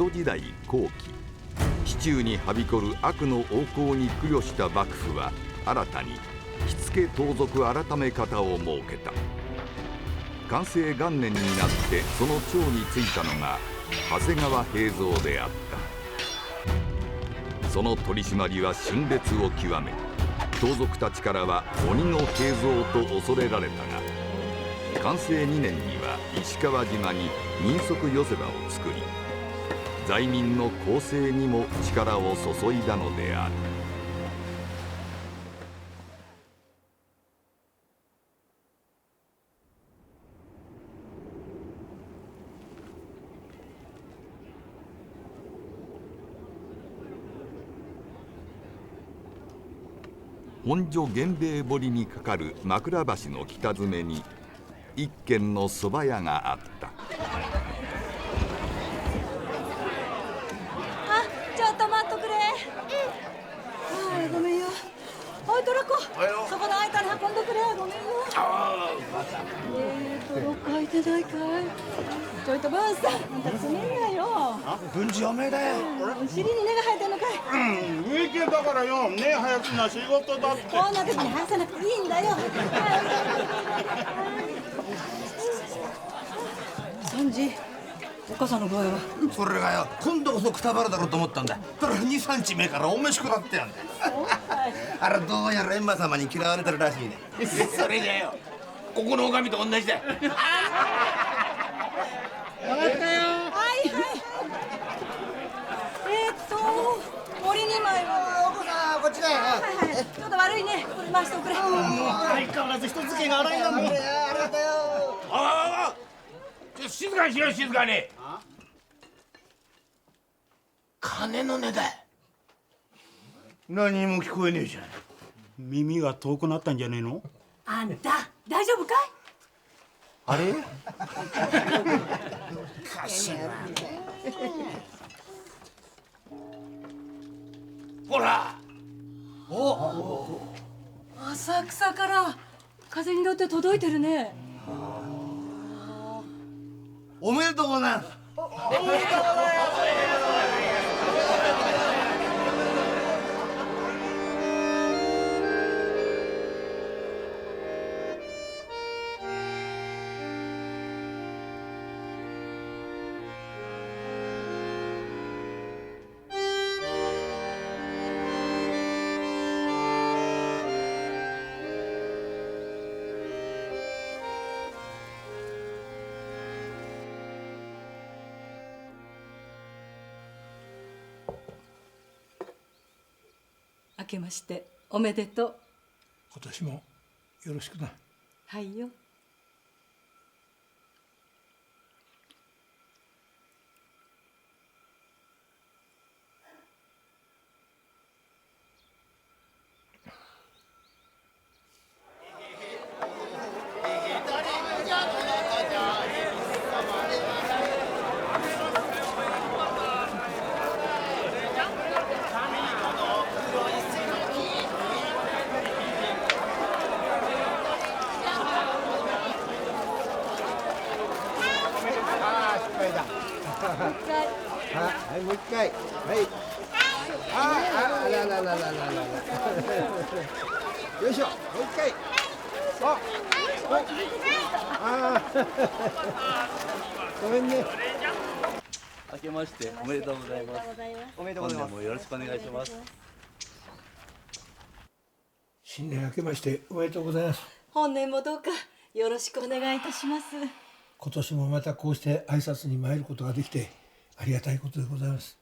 戸時代後期、市中にはびこる悪の横行に苦慮した幕府は新たに火付盗賊改め方を設けた。寛政元年になってその長に就いたのが長谷川平蔵であった。その取り締まりは峻烈を極め、盗賊たちからは鬼の平蔵と恐れられたが、寛政2年には石川島に人足寄せ場を作り、罪民の更生にも力を注いだのである。本所源兵衛堀にかかる枕橋の北詰に一軒の蕎麦屋があった。あ、ちょっと待っとくれ。ごめんよ。おいトラコ、そこの空いたの運んでくれ。ごめんよ。どっか空いてないかい。ちょいと文さん、あんた詰めんなよ。文治おめえだよ。お尻に根が生えてんのかい。植木だからよ、根生やすな仕事だって。こんな時に生やさなくていいんだよ。サンジ、お母さんの具合は。それがよ、今度こそくたばるだろうと思ったんだ。ただ2、3日目からお飯食らってやんだよ。あれどうやら閻魔様に嫌われてるらしいね。それじゃよ、ここの女将と同じだよ。分かったよ。はいはい。森2枚は。お子さんこっちだよ。はいはい。ちょっと悪いね。これ回しておくれ。相変わらず人付けが荒いなもん。ありがとうよ。ああ、ちょっと静かにしろ、静かに。金の値だ。何も聞こえねえじゃん。耳が遠くなったんじゃねえの？あんた大丈夫かい？あれ？ほら。浅草から風に乗って届いてるね。おめでとうございます。明けましておめでとう。今年もよろしくな。はいよ。はい、もう一回。はい。あららららららら。よいしょ、もう一回。ごめんね。明けましておめでとうございます。おめでとうございます。本年もよろしくお願いします。新年明けましておめでとうございます。本年もどうかよろしくお願いいたします。今年もまたこうして挨拶に参ることができてありがたいことでございます。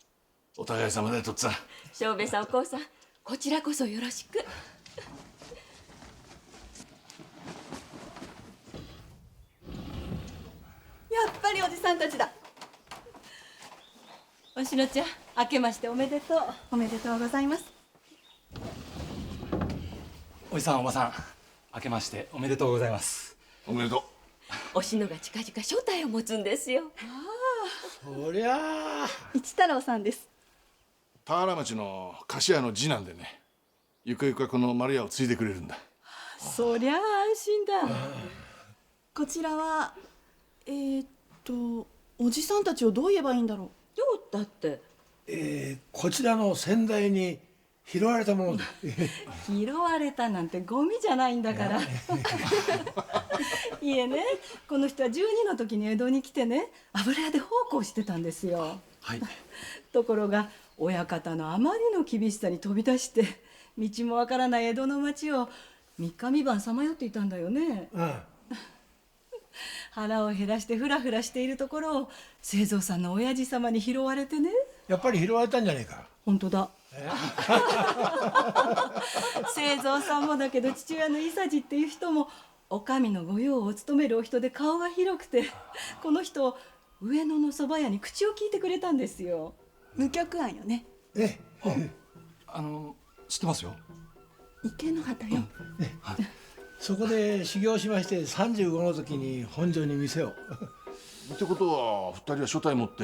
お互い様でとっつぁん。正兵衛さん、おこうさん、こちらこそよろしく。やっぱりおじさんたちだ。おしのちゃん、明けましておめでとう。おめでとうございます。おじさんおばさん、明けましておめでとうございます。おめでとう。おしのが近々正体を持つんですよ。そりゃあ一太郎さんです。田原町の菓子屋の次男でね、ゆくゆくはこの丸屋を継いでくれるんだ。そりゃあ安心だ。こちらはおじさんたちをどう言えばいいんだろう。よっだって。こちらの先代に拾われたもので拾われたなんてゴミじゃないんだから。いえね、この人は12の時に江戸に来てね、油屋で奉公してたんですよ。はい。ところが親方のあまりの厳しさに飛び出して道もわからない江戸の町を3日3晩さまよっていたんだよね。腹を減らしてフラフラしているところを清三さんの親父様に拾われてね。やっぱり拾われたんじゃねえか。本当だ。清三さんもだけど、父親の伊佐治っていう人もお上の御用を務めるお人で顔が広くて、この人上野の蕎麦屋に口を聞いてくれたんですよ。無局庵よね。知ってますよ。池の畑よ。そこで修行しまして、35の時に本庄に店を。ってことは2人は所帯持って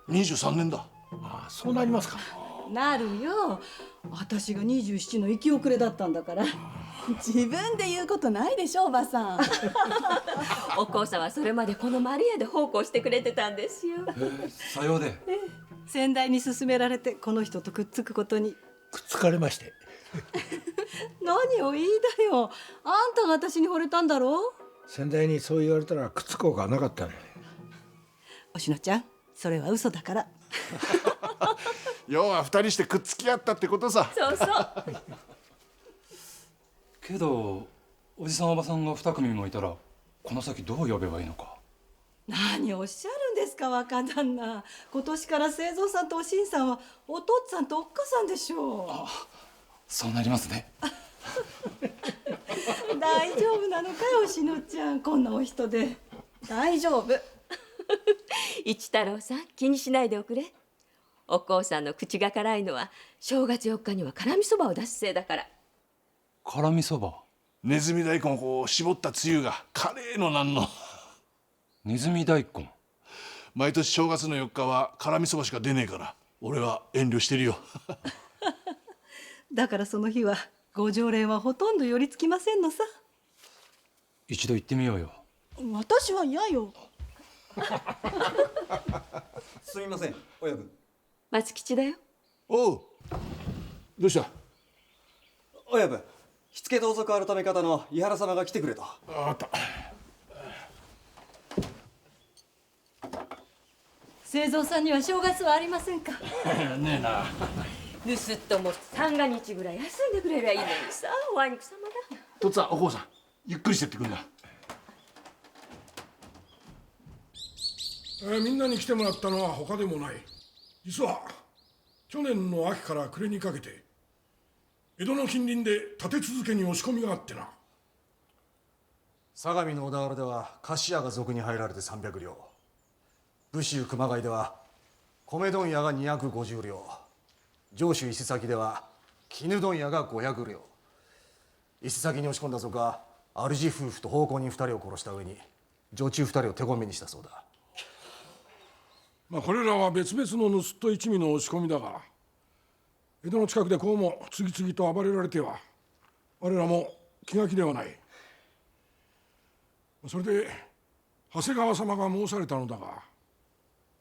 23年だ。ああ、そうなりますか。なるよ。私が27の生き遅れだったんだから。自分で言うことないでしょ、おばさん。お母さんはそれまでこのマリアで奉公してくれてたんですよ。さようで。先代に勧められてこの人とくっつくことに。くっつかれまして。何を言いだよ。あんたが私に惚れたんだろう。先代にそう言われたらくっつこうがなかったね。おしのちゃん、それは嘘だから。要は2人してくっつき合ったってことさ。そうそう。けどおじさんおばさんが2組もいたらこの先どう呼べばいいのか。何をおっしゃるんですか、若旦那。今年から清三さんとおしんさんはお父っつぁんとおっかさんでしょう。そうなりますね。大丈夫なのかよ、おしのちゃん。こんなお人で。大丈夫。一太郎さん、気にしないでおくれ。お母さんの口が辛いのは正月4日には辛味そばを出すせいだから。辛味そば。ネズミ大根をこう絞ったつゆがカレーのなんの。ネズミ大根。毎年正月の4日は辛味そばしか出ねえから俺は遠慮してるよ。だからその日はご常連はほとんど寄りつきませんのさ。一度行ってみようよ。私は嫌よ。すみません、親分。松吉だよ。おう、どうした。親分、火付盗賊改め方の井原様が来てくれと。あった。清三さんには正月はありませんか。ねえな。盗っ人も三が日ぐらい休んでくれりゃいいのにさ。おあいにくさまだ。とっつぁん、おこうさん、ゆっくりしてってくんだ。みんなに来てもらったのは他でもない。実は去年の秋から暮れにかけて江戸の近隣で立て続けに押し込みがあってな。相模の小田原では菓子屋が賊に入られて300両、武州熊谷では米問屋が250両、上州伊勢崎では絹問屋が500両。伊勢崎に押し込んだ賊は主夫婦と奉公人2人を殺した上に女中2人を手込みにしたそうだ。これらは別々の盗人一味の押し込みだが、江戸の近くでこうも次々と暴れられては我らも気が気ではない。それで長谷川様が申されたのだが、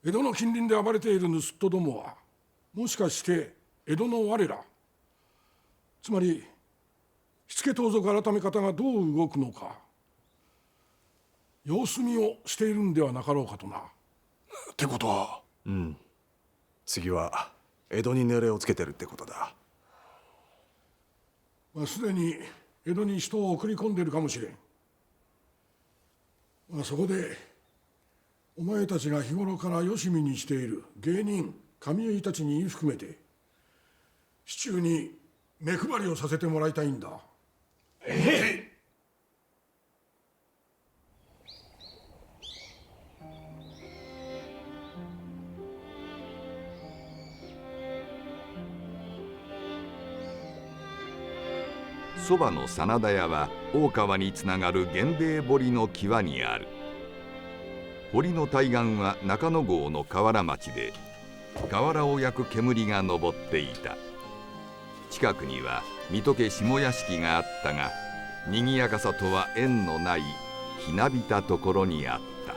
江戸の近隣で暴れている盗人どもはもしかして江戸の我ら、つまり火付盗賊改め方がどう動くのか様子見をしているんではなかろうかとな。ってことは、次は江戸に狙いをつけてるってことだ。すでに江戸に人を送り込んでいるかもしれん。そこでお前たちが日頃からよしみにしている芸人神江たちに含めて市中に目配りをさせてもらいたいんだ。そばの真田屋は大川につながる源兵衛堀の際にある。堀の対岸は中野郷の河原町で瓦を焼く煙が上っていた。近くには水戸家下屋敷があったが、にぎやかさとは縁のないひなびたところにあった。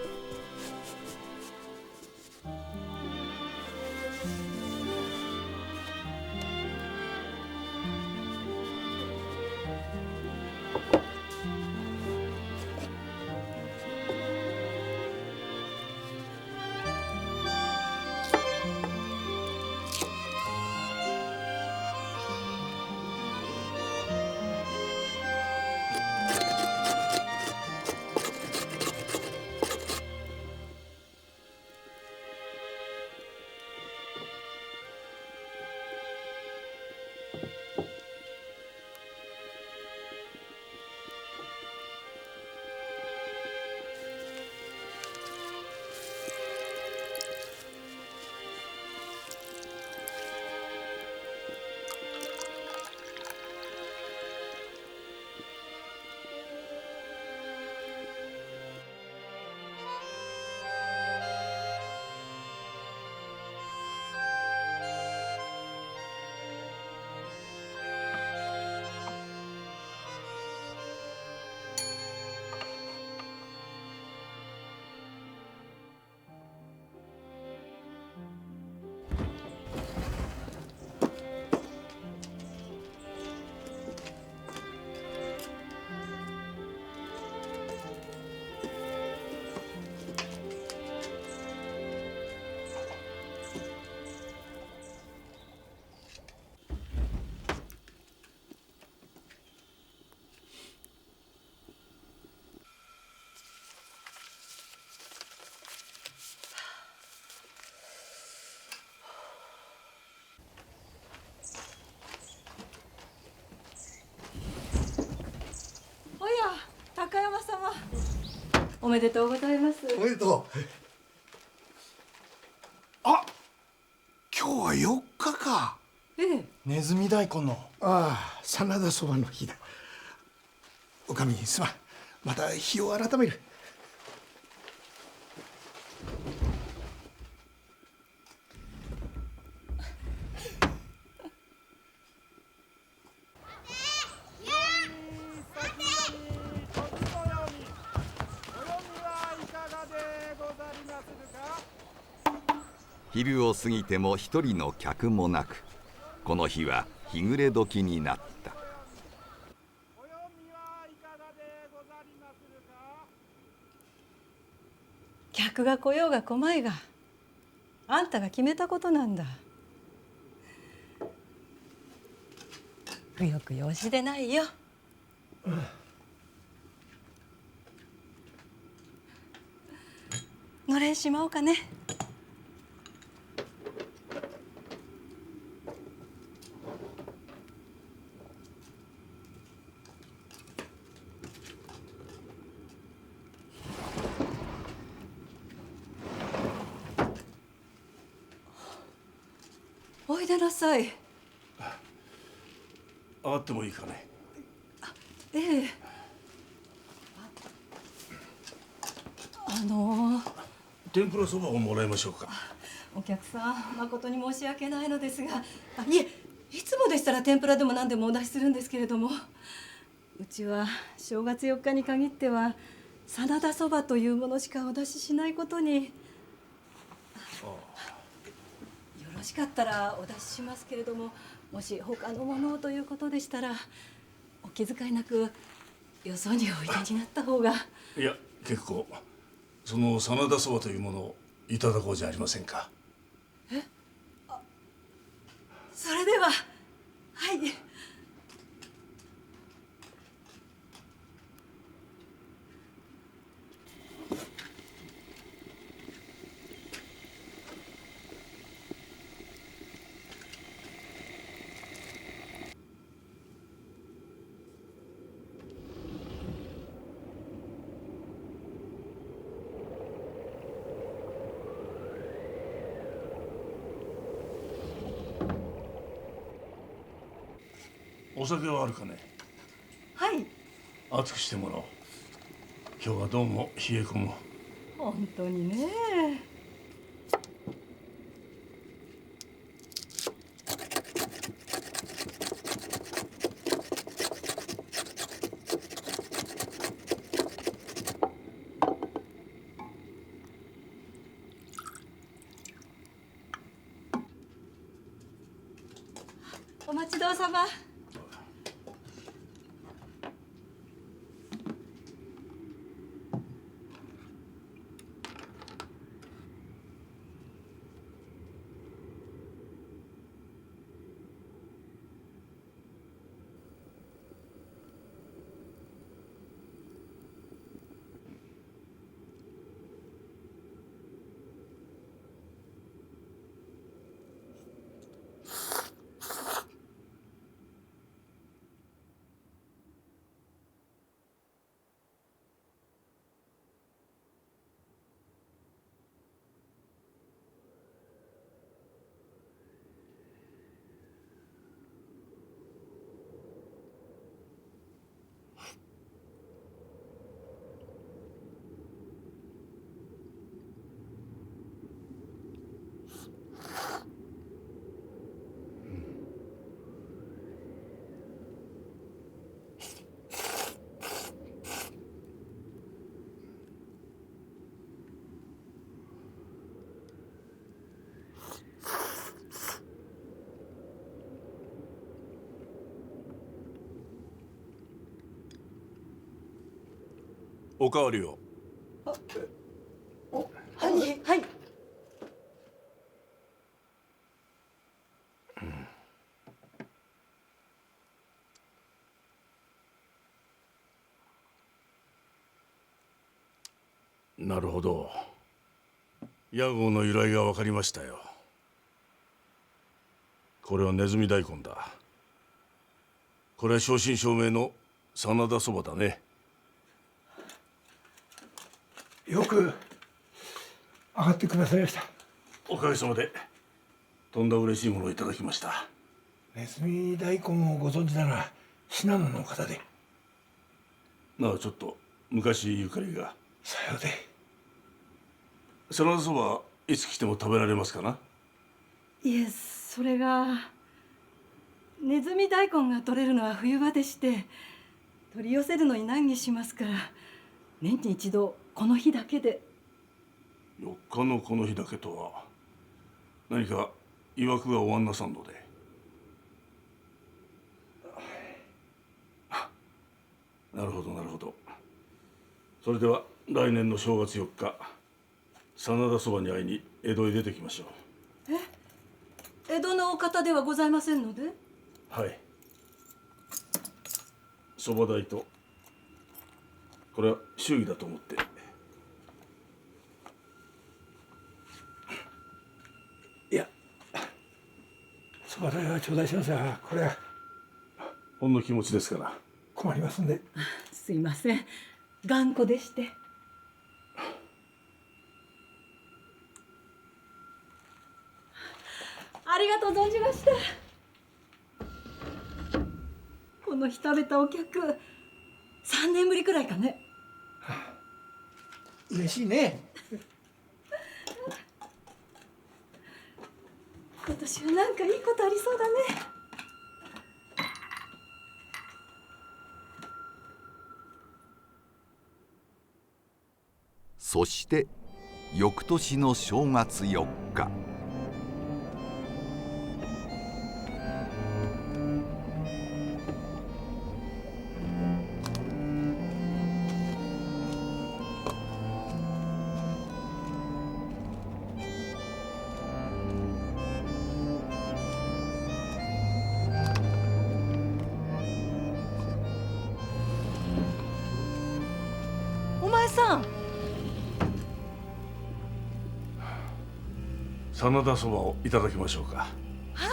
おめでとうございます。おめでとう。あ、今日は4日か。ええ。ネズミ大根の。ああ、真田そばの日だ。おかみすまん、また日を改める。昼を過ぎても一人の客もなく、この日は日暮れ時になった。客が来ようが来まいが、あんたが決めたことなんだ。くよくよしでないよ。のれんしまおうかね。おいでなさい。上がってもいいかね。ええ。天ぷらそばをもらいましょうか。お客さん、誠に申し訳ないのですが、いえ、いつもでしたら天ぷらでも何でもお出しするんですけれども、うちは正月4日に限っては真田そばというものしかお出ししないことに。よろしかったらお出ししますけれども、もし他のものをということでしたらお気遣いなくよそにおいでになった方が。いや、結構。その真田そばというものをいただこうじゃありませんか。え、それでは、はい。お酒はあるかね。はい。熱くしてもらおう。今日はどうも冷え込む。本当にね。お待ちどうさま。おかわりを。はいはい。なるほど。屋号の由来が分かりましたよ。これはネズミ大根だ。これは正真正銘の真田そばだね。よく上がってくださいました。おかげさまでとんだ嬉しいものをいただきました。ネズミ大根をご存知なら信濃の方で。まあちょっと昔ゆかりが。さようで。真田そばいつ来ても食べられますかな。いえ、それがネズミ大根が取れるのは冬場でして、取り寄せるのに難儀しますから、年に一度この日だけで。4日のこの日だけとは何か曰くがおあんなさんので。なるほどなるほど。それでは来年の正月4日、真田そばに会いに江戸へ出てきましょう。江戸のお方ではございませんので。はい。そば代とこれは祝儀だと思って。いや、そば代は頂戴しますが、これはほんの気持ちですから困りますんで。すいません、頑固でして。ありがとう存じました。この日食べたお客、3年ぶりくらいかね。嬉しいね。今年はなんかいいことありそうだね。そして翌年の正月4日、お前さん、真田そばをいただきましょうか。は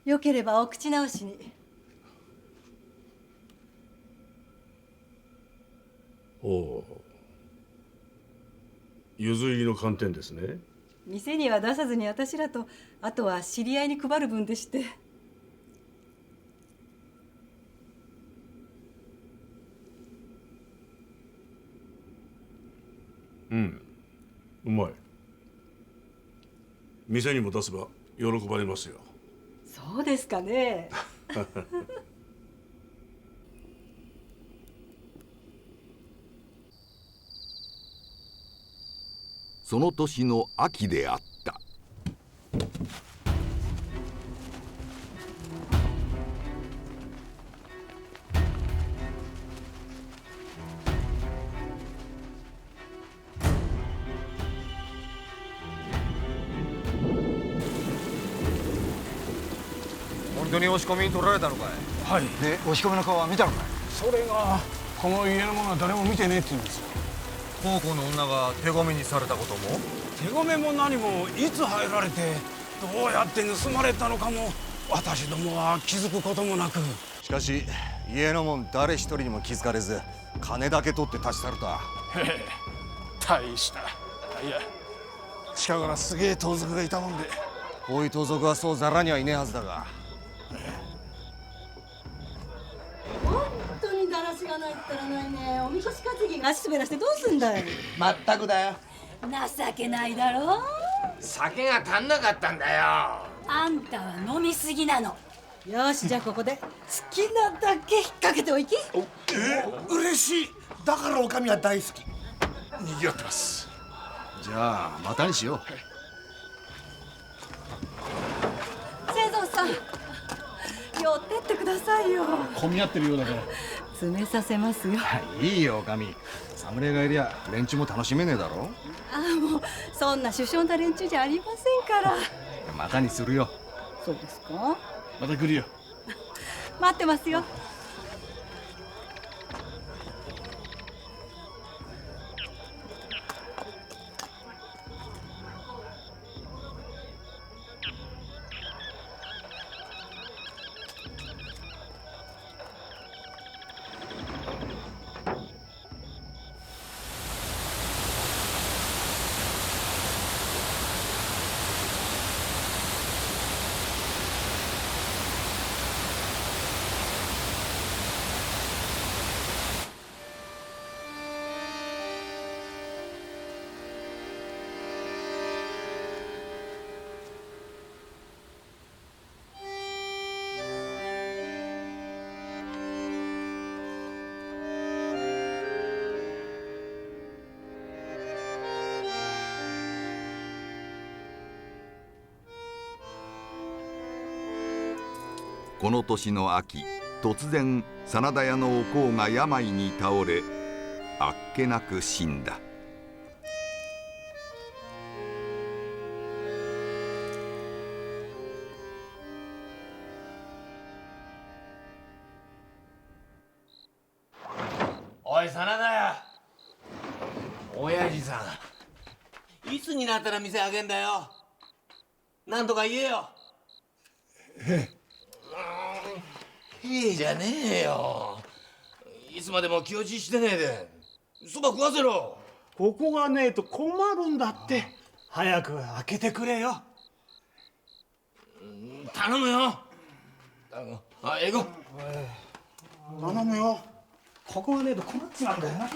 い。よければお口直しに。おお、ゆず入りの寒天ですね。店には出さずに私らと、あとは知り合いに配る分でして。うん、うまい。店にも出せば喜ばれますよ。そうですかね。その年の秋であった。本当に押し込みに取られたのかい。はい。で押し込みの顔は見たのかい。それがこの家の者は誰も見てねえって言うんですよ。奉公の女が手込みにされたことも。手込めも何もいつ入られてどうやって盗まれたのかも私どもは気づくこともなく。しかし家の者誰一人にも気づかれず金だけ取って立ち去るとは。へえ、大した。いや、近頃すげえ盗賊がいたもんで。こういう盗賊はそうざらにはいねえはずだが。本当にだらしがないったらないね。おみこし担ぎが足滑らしてどうすんだい。まったくだよ。情けないだろう。酒が足んなかったんだよ。あんたは飲みすぎなの。よし、じゃあここで好きなだけ引っ掛けておいき。嬉しい。だからおかみは大好き。にぎわってます。じゃあまたにしよう。清蔵さん、寄ってってくださいよ。混み合ってるようだから。詰めさせますよ。いいよおかみ。侍がいりゃ連中も楽しめねえだろ。ああ、もうそんな首相な連中じゃありませんから。またにするよ。そうですか。また来るよ。待ってますよ。この年の秋、突然真田屋のおこうが病に倒れ、あっけなく死んだ。おい真田屋、親父さん、いつになったら店開けんだよ。なんとか言えよ。いいじゃねえよ。いつまでも気落ちしてねえでそば食わせろ。ここがねえと困るんだって。早く開けてくれよ。頼むよ。英語頼むよ。ここがねえと困っちまうんだよな。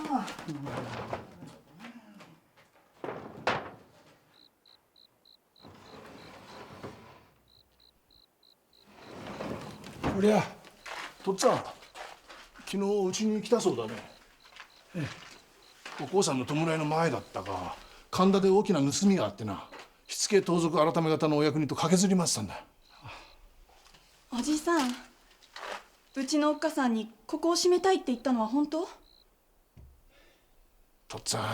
こりゃとっつぁん、昨日うちに来たそうだね。お父さんの弔いの前だったか、神田で大きな盗みがあってな、火付盗賊改め方のお役人と駆けずり回ってたんだ。おじさん、うちのおっかさんにここを閉めたいって言ったのは本当？とっつぁん、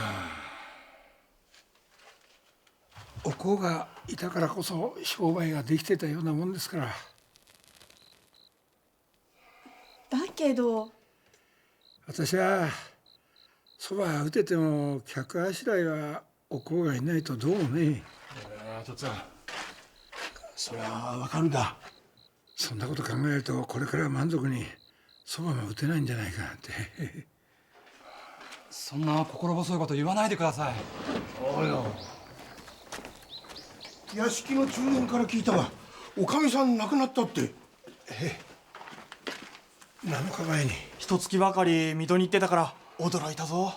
おこうがいたからこそ商売ができてたようなもんですから。だけど私はそば打てても客あしらいはおこうがいないとどうもね。とっつぁん、そりゃわかるだ。そんなこと考えるとこれから満足にそばも打てないんじゃないかなんて。そんな心細いこと言わないでください。おいよ、屋敷の中年から聞いたが、おかみさん亡くなったって。7日前に。一月ばかり水戸に行ってたから驚いたぞ。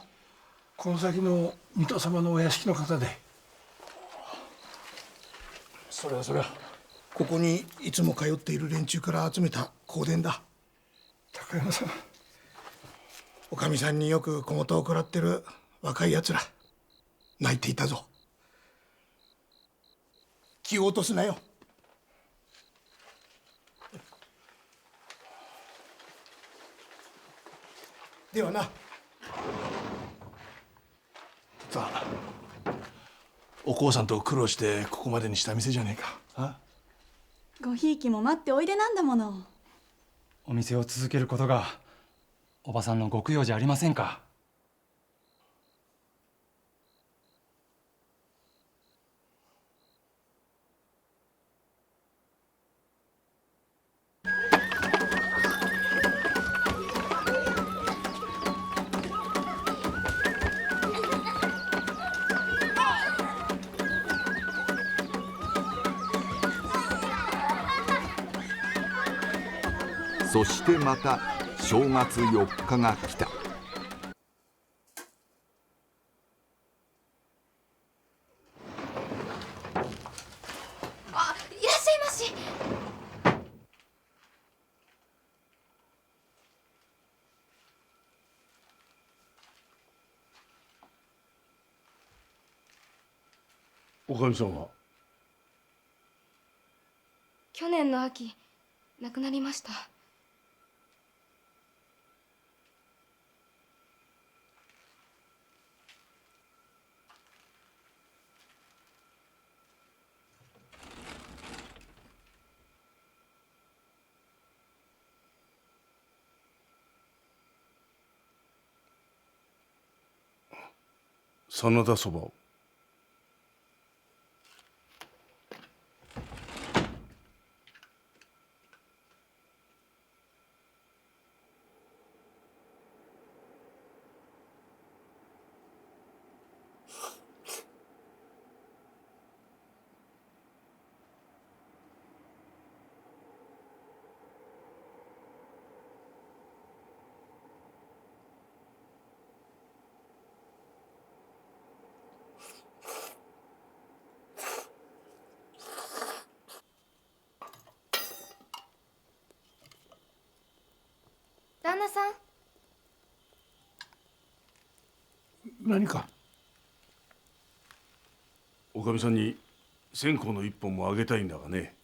この先の水戸様のお屋敷の方で。そりゃここにいつも通っている連中から集めた香典だ。高山さん、おかみさんによく小言を食らってる若いやつら泣いていたぞ。気を落とすなよ。ではな。さあ、おこうさんと苦労してここまでにした店じゃねえか。ごひいきも待っておいでなんだもの。お店を続けることがおばさんのご供養じゃありませんか。そしてまた正月4日が来た。あ、いらっしゃいまし。おかみさんは？去年の秋亡くなりました。真田そばを。旦那さん。何か？おかみさんに線香の一本もあげたいんだがね。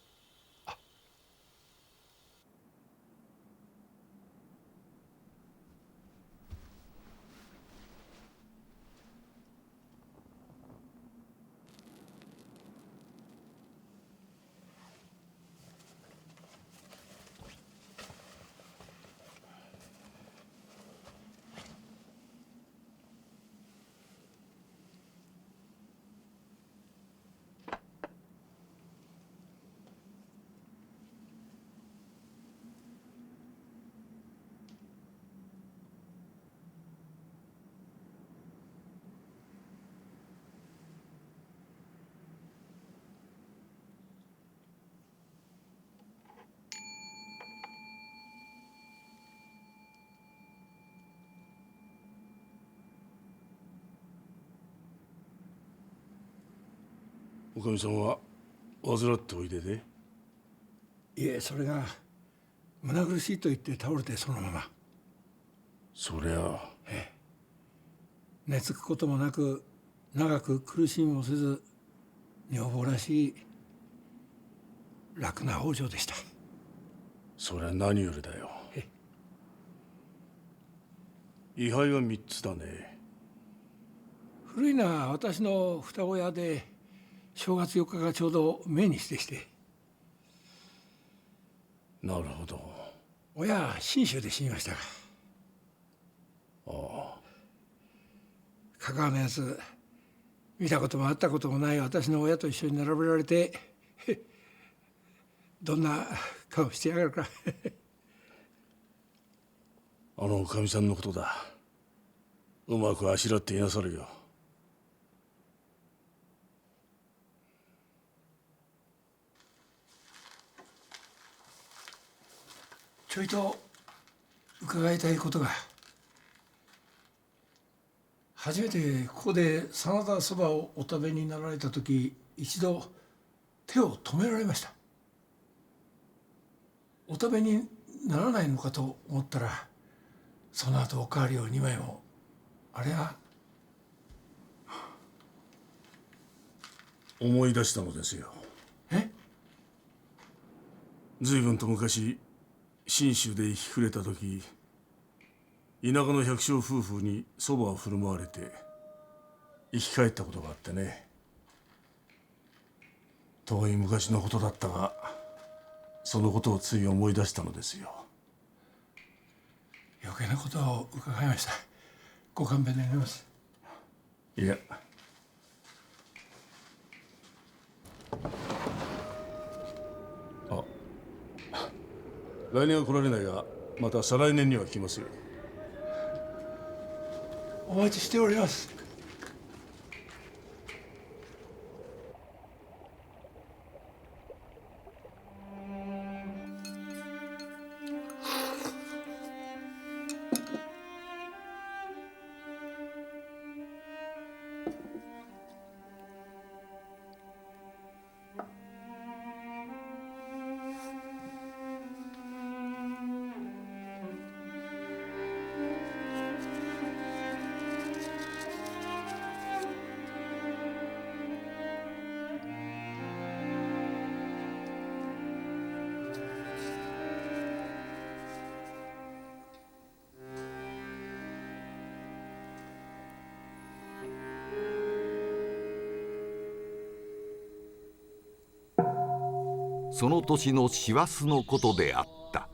おかみさんは患っておいでで。いえ、それが胸苦しいと言って倒れてそのまま。そりゃ寝つくこともなく長く苦しみもせず女房らしい楽な往生でした。そりゃ何よりだよ。位牌は3つだね。古いのは私の双親で正月4日がちょうど命日でして。なるほど。親は信州で死にました。ああ。香川のやつ見たことも会ったこともない私の親と一緒に並べられてどんな顔してやがるかあのおかみさんのことだ。うまくあしらっていなさるよ。ちょいと伺いたいことが。初めてここで真田そばをお食べになられた時、一度手を止められました。お食べにならないのかと思ったら、その後おかわりを2枚も。あれは思い出したのですよ。随分と昔信州で生き暮れた時、田舎の百姓夫婦にそばを振る舞われて生き返ったことがあってね。遠い昔のことだったが、そのことをつい思い出したのですよ。余計なことを伺いました。ご勘弁願います。いや、来年は来られないが、また再来年には来ますよ。お待ちしております。その年の師走のことであった。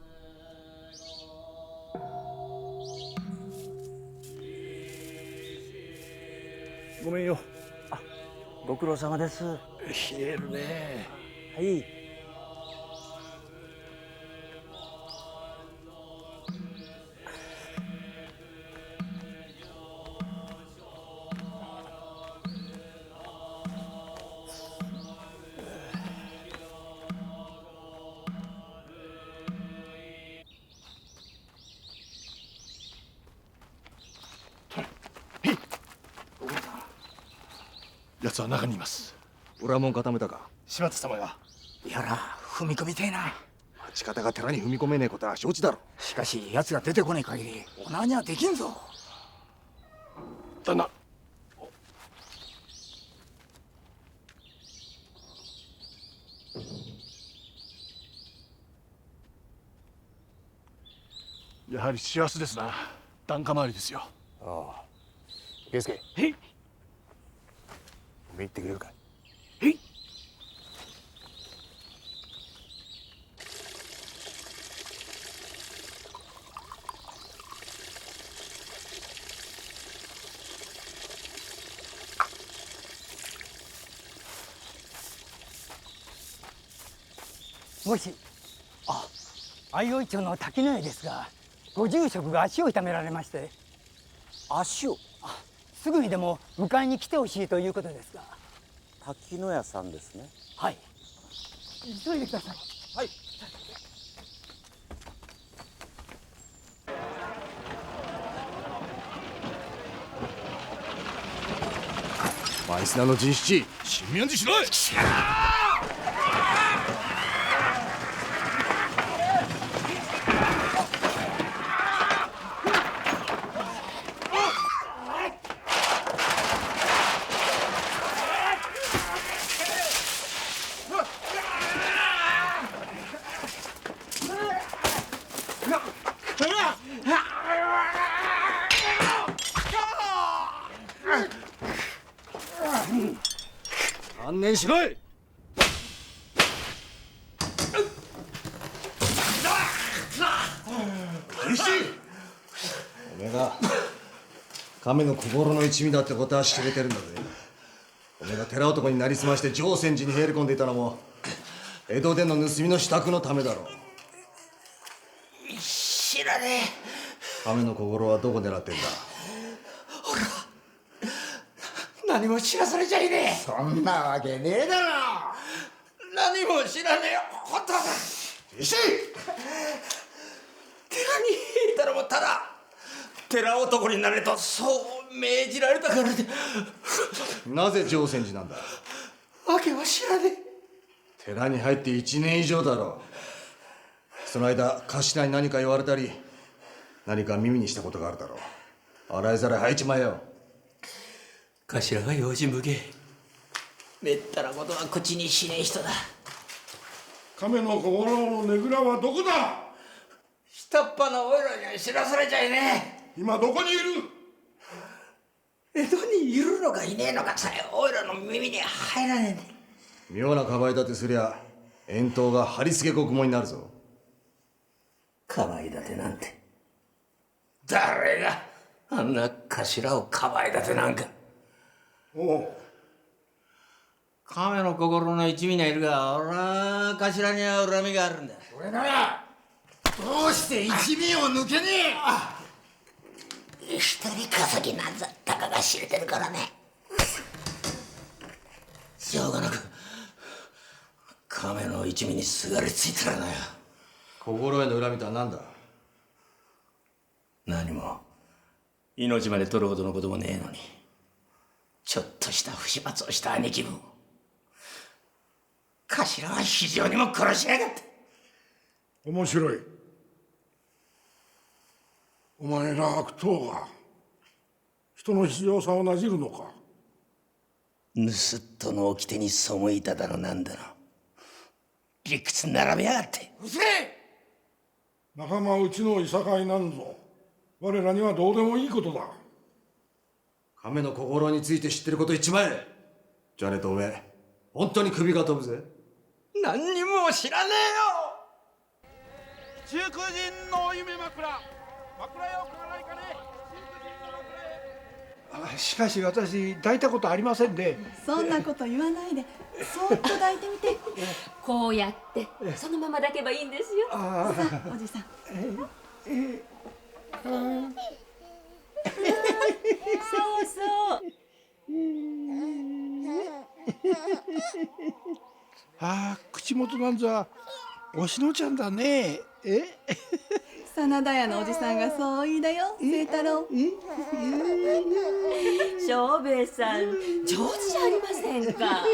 ごめんよ。ご苦労様です。冷えるね。はい。奴は中にいます。裏門固めたか。島田様が。やら踏み込みてえな。町方が寺に踏み込めねえことは承知だろ。しかし奴が出てこねえ限りお縄にはできんぞ。旦那。やはり幸せですな。檀家回りですよ。ああ。圭介。へい。おめえ行ってくれるか。へい。もし、相生町の滝野屋ですが、ご住職が足を痛められまして。足を？すぐにでも迎えに来てほしいということですが。滝野屋さんですね。はい。急いでください。はい。ワイスナの陣七、神妙にしろい。観念しろい。おめえが亀の心の一味だってことは知れてるんだぜ。おめえが寺男になりすまして常泉寺に入り込んでいたのも江戸での盗みの支度のためだろう。知らねえ。亀の心はどこ狙ってんだ。何も知らされちゃいねえ。そんなわけねえだろ。何も知らねえよ。本当だ。石寺にいたのもただ寺男になれとそう命じられたからで。なぜ常泉寺なんだ。わけは知らねえ。寺に入って1年以上だろう。その間頭に何か言われたり何か耳にしたことがあるだろう。洗いざらい吐いちまえよ。頭が用心深え。めったなことは口にしねえ人だ。亀の心のねぐらはどこだ。下っ端のおいらには知らされちゃいねえ。今どこにいる。江戸にいるのかいねえのかさえおいらの耳に入らねえ。妙なかばい立てすりゃ遠島が張り付け国門になるぞ。かばい立てなんて誰があんな頭をかばい立てなんか。おう。亀の心の一味がいるが俺は頭には恨みがあるんだ。それならどうして一味を抜けねえ。一人稼ぎなんざたかが知れてるからね。しょうがなく亀の一味にすがりついたらなよ。心への恨みとは何だ。何も命まで取るほどのこともねえのにちょっとした不始末をした兄貴分を頭は非常にも殺しやがって。面白い。お前ら悪党が人の非常さをなじるのか。盗人の掟に背いただのなんだの理屈並べやがって。うせえ。仲間うちのいさかいなんぞ我らにはどうでもいいことだ。亀の心について知ってること言っちまえ。じゃねえとおめえ本当に首が飛ぶぜ。何にも知らねえよ。中空人の夢枕よからないかね。しかし私抱いたことありませんで。そんなこと言わないでそっと抱いてみて。こうやってそのまま抱けばいいんですよ。さあおじさん。そうそう。ああ口元なんざおしのちゃんだね。真田屋のおじさんがそう言いだよ清太郎。正兵衛さん上手じゃありませんか。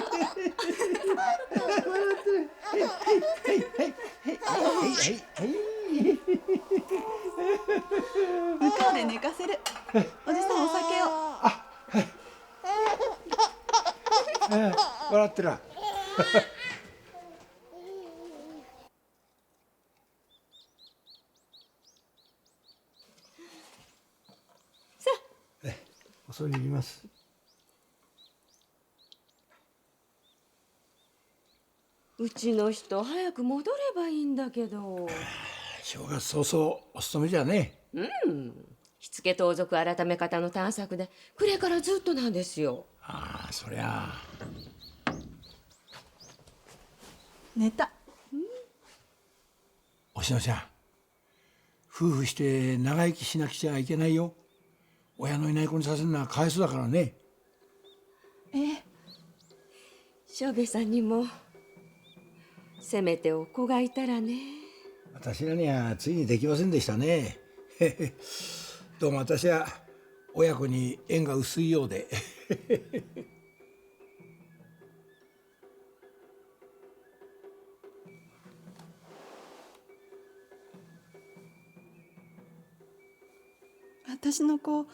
向こうで寝かせる。おじさんお酒を。笑ってら。恐れ入ります。うちの人早く戻ればいいんだけど。正月早々お勤めじゃね。火付盗賊改め方の探索で暮れからずっとなんですよ。ああそりゃあ。寝た。おしのちゃん夫婦して長生きしなくちゃいけないよ。親のいない子にさせるのはかわいそうだからね。正兵衛さんにもせめてお子がいたらね。私らにはついにできませんでしたね。どうも私は親子に縁が薄いようで。私の子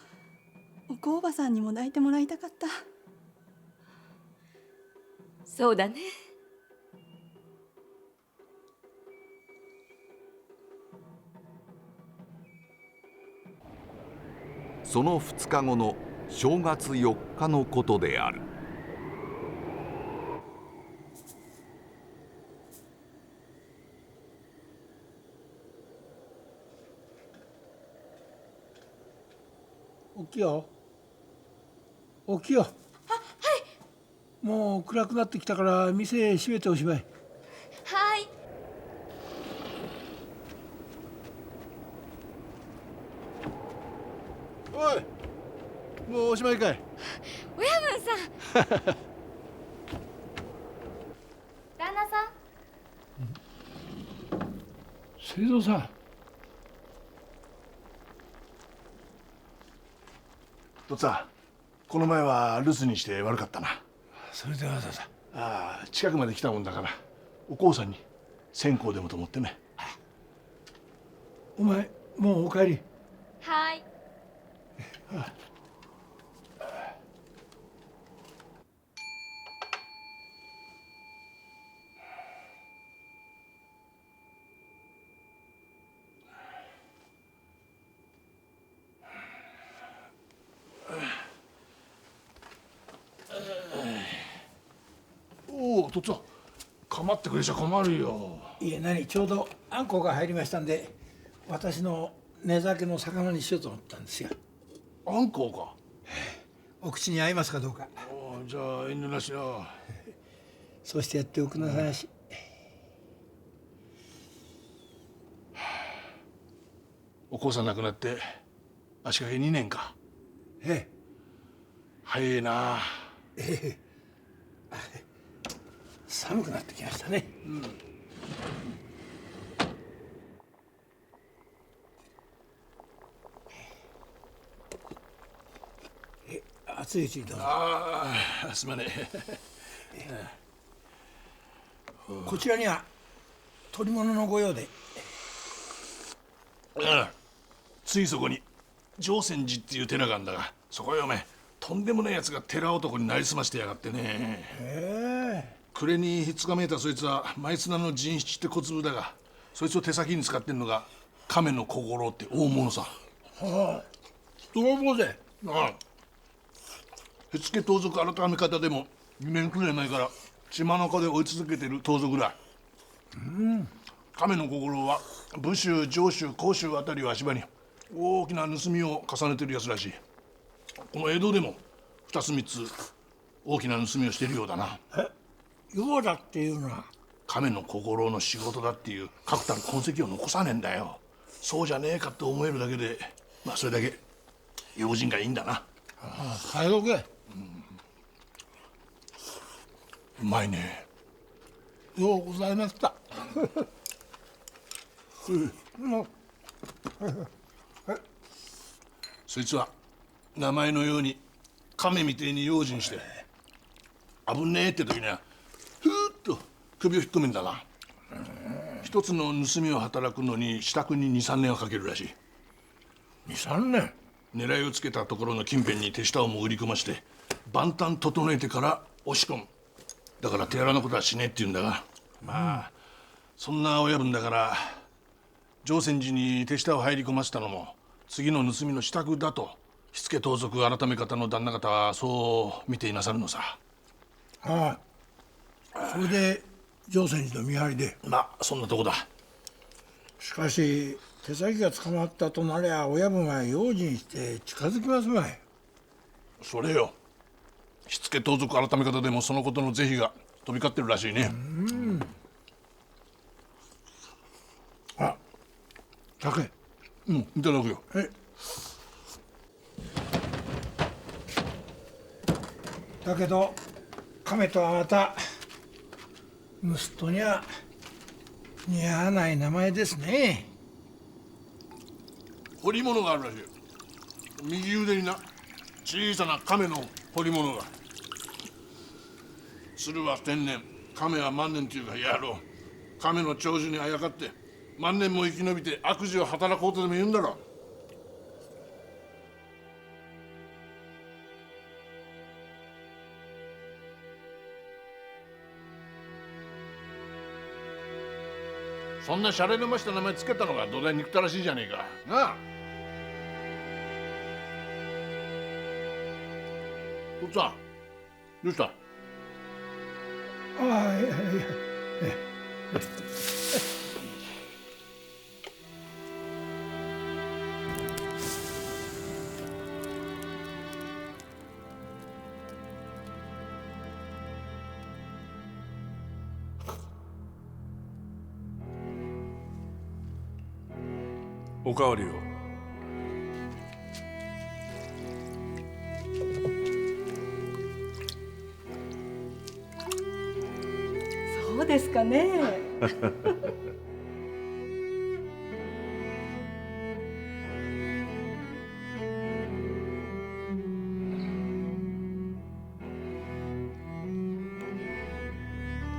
お子おばさんにも抱いてもらいたかった。そうだね。その2日後の正月4日のことである。起きよ起きよ。はい。もう暗くなってきたから店閉めておしまい。はい。おい、もうおしまいかい。親分さん。旦那さん。清蔵さん。とっつぁん、この前は留守にして悪かったな。それでわざわざ。ああ、近くまで来たもんだからお甲さんに線香でもと思ってね。お前もうお帰り。はい。おお、とっつぁん、構ってくれちゃ困るよ。いえ、何、ちょうどあんこが入りましたんで、私の寝酒の魚にしようと思ったんですよ。あんこか。お口に合いますかどうか。じゃあ遠慮なしな。そうしてやっておくなさいし。お父さん亡くなって足掛け2年か。ええ。早えな。ええ。寒くなってきましたね。うん。熱いうちにどうぞ。ああ、すまねえ。こちらには取り物のご用で。ついそこに常泉寺っていう寺があんだが、そこへおめえとんでもないやつが寺男になりすましてやがってね。暮れにひっつかめいたそいつは前綱の陣七って小粒だが、そいつを手先に使ってんのが亀の小五郎って大物さ。はあ、泥棒で。ああ、火付盗賊改め方でも2年くらい前から血眼で追い続けてる盗賊だ。亀の小五郎は武州、上州、甲州あたりを足場に大きな盗みを重ねてるやつらしい。この江戸でも2つ3つ大きな盗みをしてるようだな。ようだっていうのは亀の小五郎の仕事だっていう確たる痕跡を残さねえんだよ。そうじゃねえかって思えるだけで、まあそれだけ用心がいいんだな。ああ、早くけ。うまいね。ようございました。そいつは名前のように亀みてえに用心して危ねえって時にはふーっと首を引っ込めんだな。一つの盗みを働くのに支度に 2,3 年はかけるらしい。 2,3 年？狙いをつけたところの近辺に手下を潜り込まして万端整えてから押し込む。だから手荒なことはしねえって言うんだが、まあそんな親分だから常泉寺に手下を入り込ませたのも次の盗みの支度だと火付盗賊改め方の旦那方はそう見ていなさるのさ。ああ、それで常泉寺の見張りで。まあそんなとこだ。しかし手先が捕まったとなりゃ親分は用心して近づきますまい。それよ、火付盗賊改め方でもそのことの是非が飛び交ってるらしいね。あ、酒。いただくよ。だけど亀とはまた盗人には似合わない名前ですね。彫り物があるらしい。右腕にな小さな亀の彫り物が。鶴は天年、亀は万年というか野郎。亀の長寿にあやかって万年も生き延びて悪事を働こうとでも言うんだろう。そんなシャレのました名前つけたのがどだい憎たらしいじゃねえかなあ。おっさんどうした？ああ、いやいや、おかわりを。そうですかね。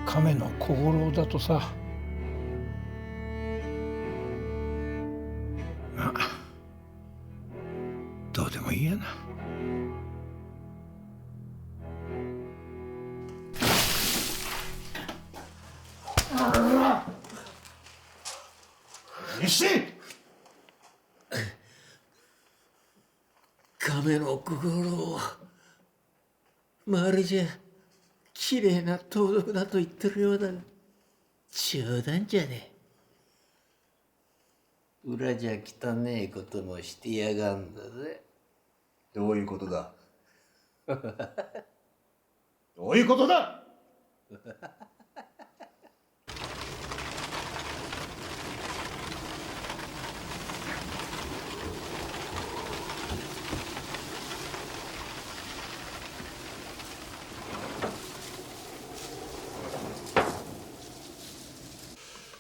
亀の小五郎だとさ。まあどうでもいいやな。西亀の小五郎、まるじゃきれいな盗賊だと言ってるようだが冗談じゃねえ。裏じゃ汚ねえこともしてやがんだぜ。どういうことだ？どういうことだ？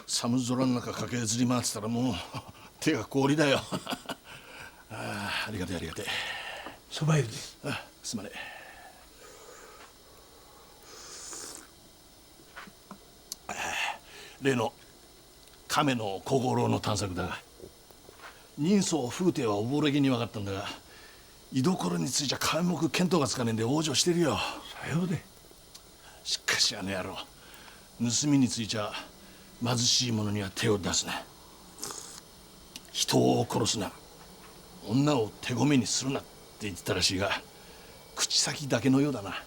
寒空の中駆けずり回ってたらもう手が氷だよ。ありがてえありがてえ。そば湯で。すまねえ。例の亀の小五郎の探索だが、人相風体は溺れ気に分かったんだが、居所についちゃ皆目見当がつかねえんで往生してるよ。さようで。しかしあの野郎、盗みについちゃ貧しい者には手を出すな、人を殺すな、女を手ごめにするなって言ってたらしいが、口先だけのようだな。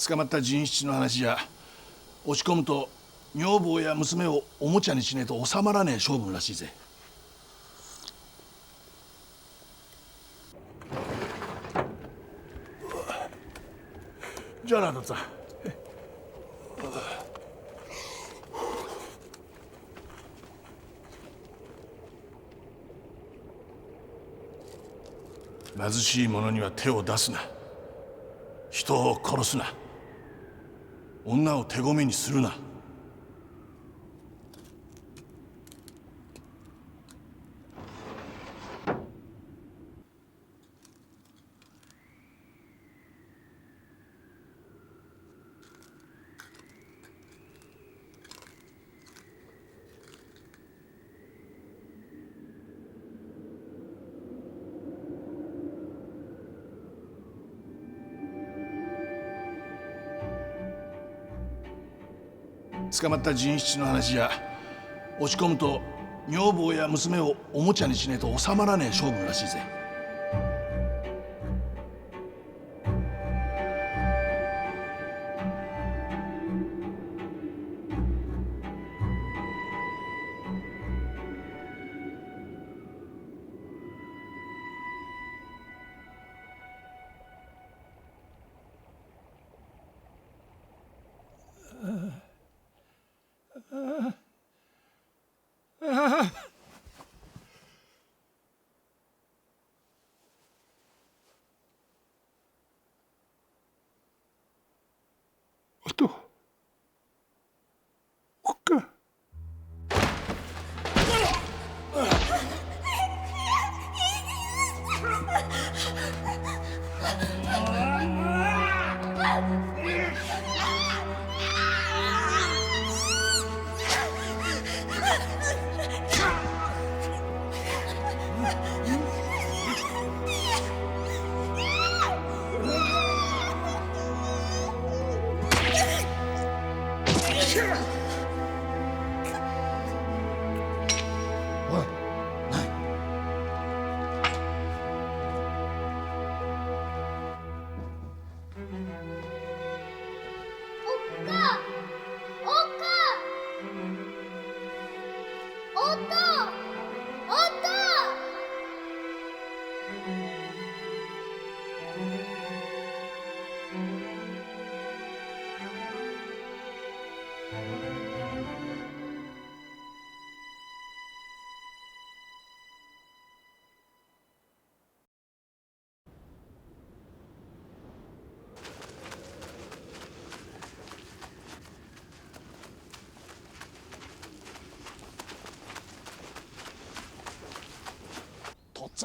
捕まった人七の話じゃ、落ち込むと女房や娘をおもちゃにしねえと収まらねえ性分らしいぜ。じゃあな、とっつぁん。貧しい者には手を出すな、人を殺すな、女を手ごめにするな。捕まった人七の話じゃ、落ち込むと女房や娘をおもちゃにしねえと収まらねえ性分らしいぜ。音、おっか。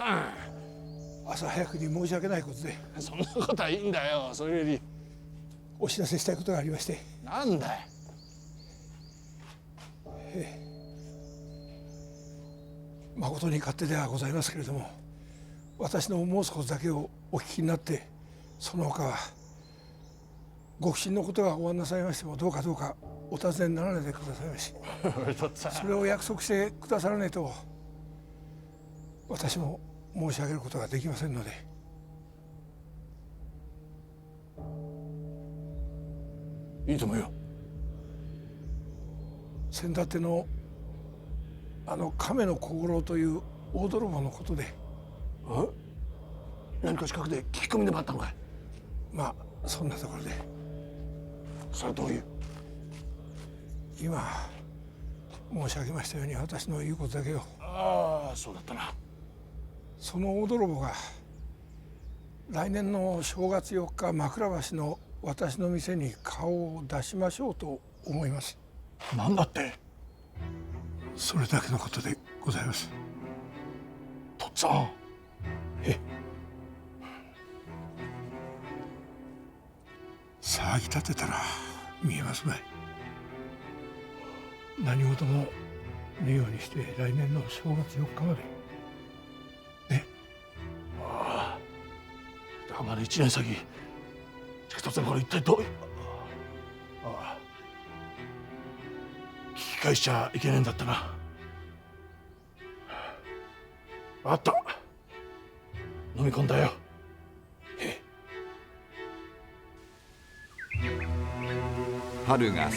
さん。朝早くに申し訳ないことで。そんなことはいいんだよ。それよりお知らせしたいことがありまして。なんだよ。誠に勝手ではございますけれども、私の申すことだけをお聞きになって、その他はご不審のことがおあんなさいましてもどうかお尋ねにならないでくださいまし。それを約束してくださらないと私も申し上げることができませんので。いいと思うよ。先だっての亀の小五郎という大泥棒のことで。何か近くで聞き込みでもあったのかい。まあそんなところで。それはどういう。今申し上げましたように私の言うことだけを。ああ、そうだったな。その大泥棒が来年の正月4日枕橋の私の店に顔を出しましょうと思います。なんだって。それだけのことでございます。とっつぁん。騒ぎ立てたら見えますまい。何事もねえようにして来年の正月4日までね。ああ、だからまだ1年先。とっつぁん、これ一体どういう。ああ、聞き返しちゃいけねえんだったな。あった。飲み込んだよ。春が過ぎ、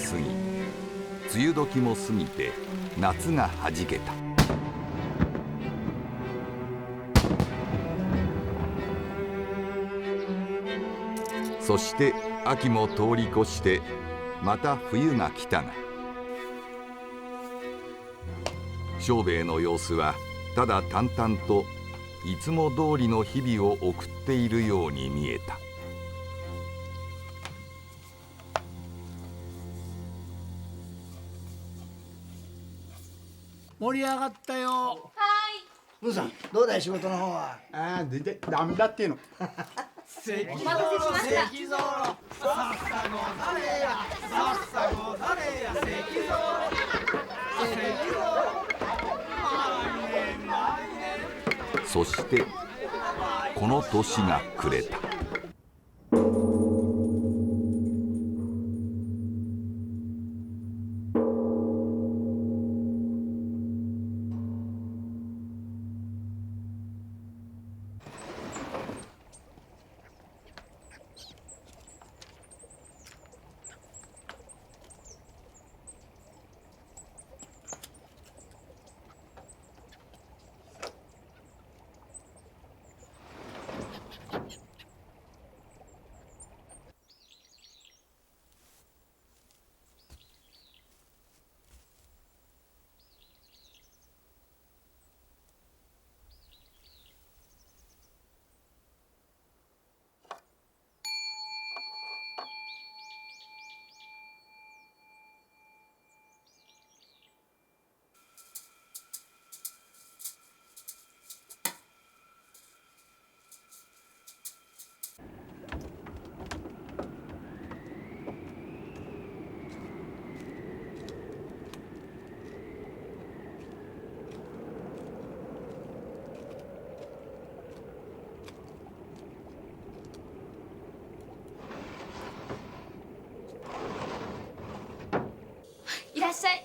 梅雨時も過ぎて夏がはじけた。そして秋も通り越してまた冬が来たが、庄兵衛の様子はただ淡々といつも通りの日々を送っているように見えた。盛り上がったよ。はい。ムーさん、どうだい仕事の方は。ああ、全然ダメだっていうの。お待たせしました。石像さっさご誰や、さっさご誰や、石像そしてこの年が暮れた。いらっしゃい。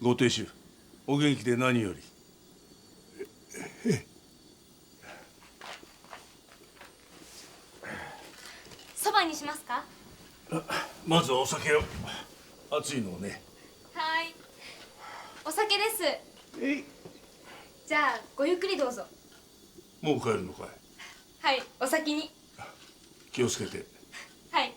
ご亭主、お元気で何より。そばにしますか。まずはお酒を。熱いのをね。はい。お酒です。じゃあごゆっくりどうぞ。もう帰るのかい。はい、お先に。気をつけて。はい。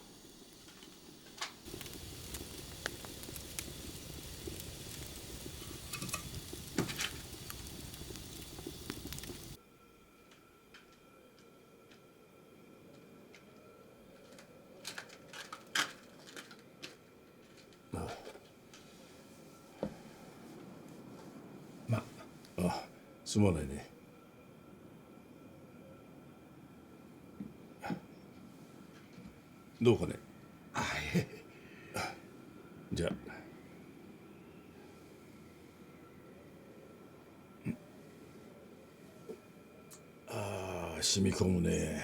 すまないね。どうかね。じゃあ。染み込むね。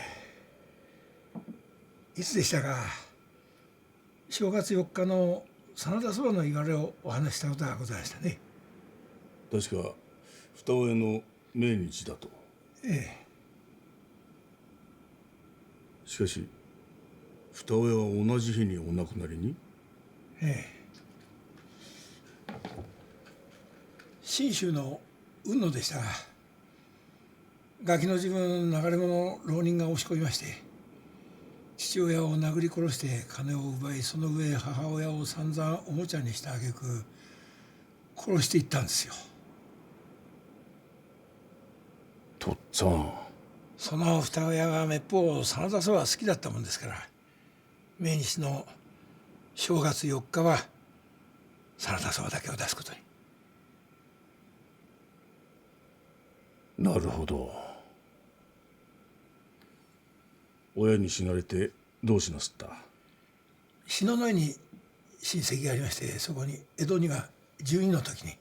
いつでしたか、正月4日の真田そばの言われをお話ししたことがございましたね。確か二親の命日だと。ええ。しかし二親は同じ日にお亡くなりに。ええ。信州の雲野でしたが、ガキの自分流れ者浪人が押し込みまして、父親を殴り殺して金を奪い、その上母親を散々おもちゃにした挙句殺していったんですよ。とっつぁん。その二親がめっぽう真田そばが好きだったもんですから、命日の正月4日は真田そばだけを出すことに。なるほど。親に死なれてどうしなすった。篠ノ井に親戚がありまして、そこに江戸には12の時に。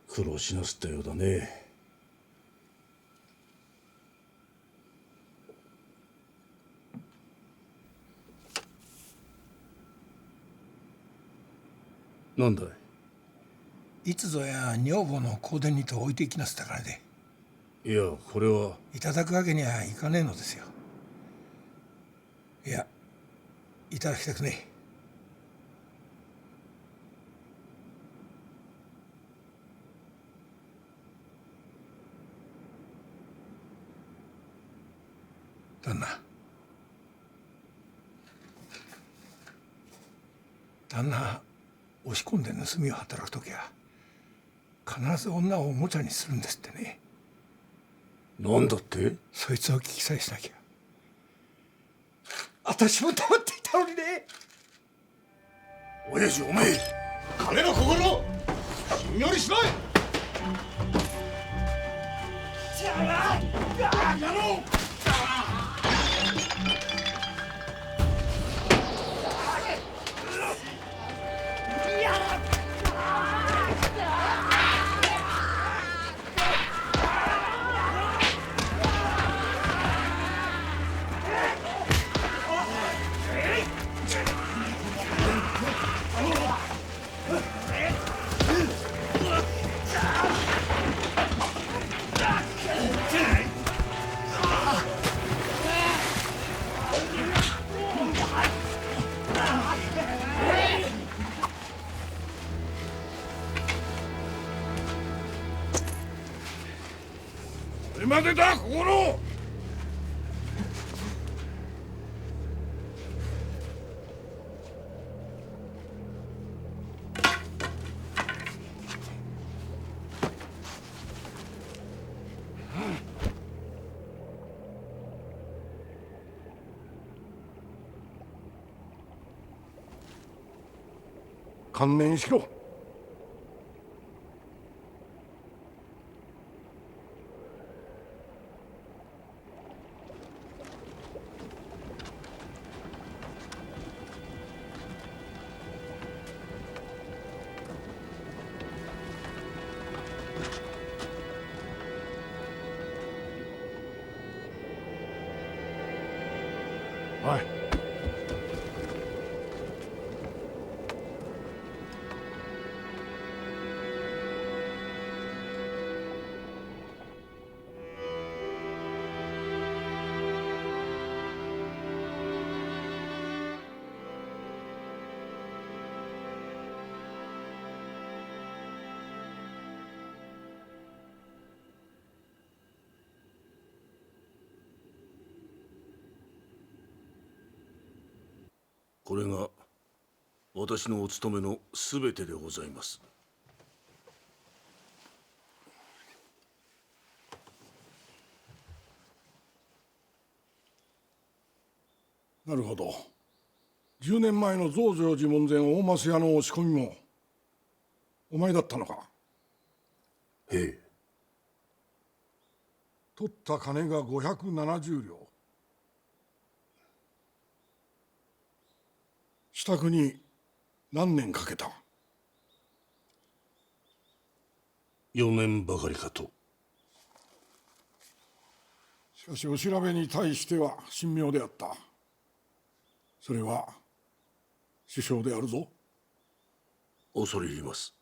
苦労しなすったようだね。なんだい。いつぞや女房の香典にと置いていきなすったからで。いや、これは。いただくわけにはいかねえのですよ。いや、いただきたくねえ。旦那。旦那、押し込んで盗みを働くときは必ず女をおもちゃにするんですってね。なんだって。そいつを聞きさえしなきゃ私も黙っていたのにね。親父、お前金の心しんよりしろい。やろう。までだ、心。観念しろ。はい。これが私のお務めのすべてでございます。なるほど。10年前の増上寺門前大増屋の押し込みもお前だったのか。ええ。取った金が570両。支度に何年かけた？4年ばかりかと。しかしお調べに対しては神妙であった。それは首相であるぞ。恐れ入ります。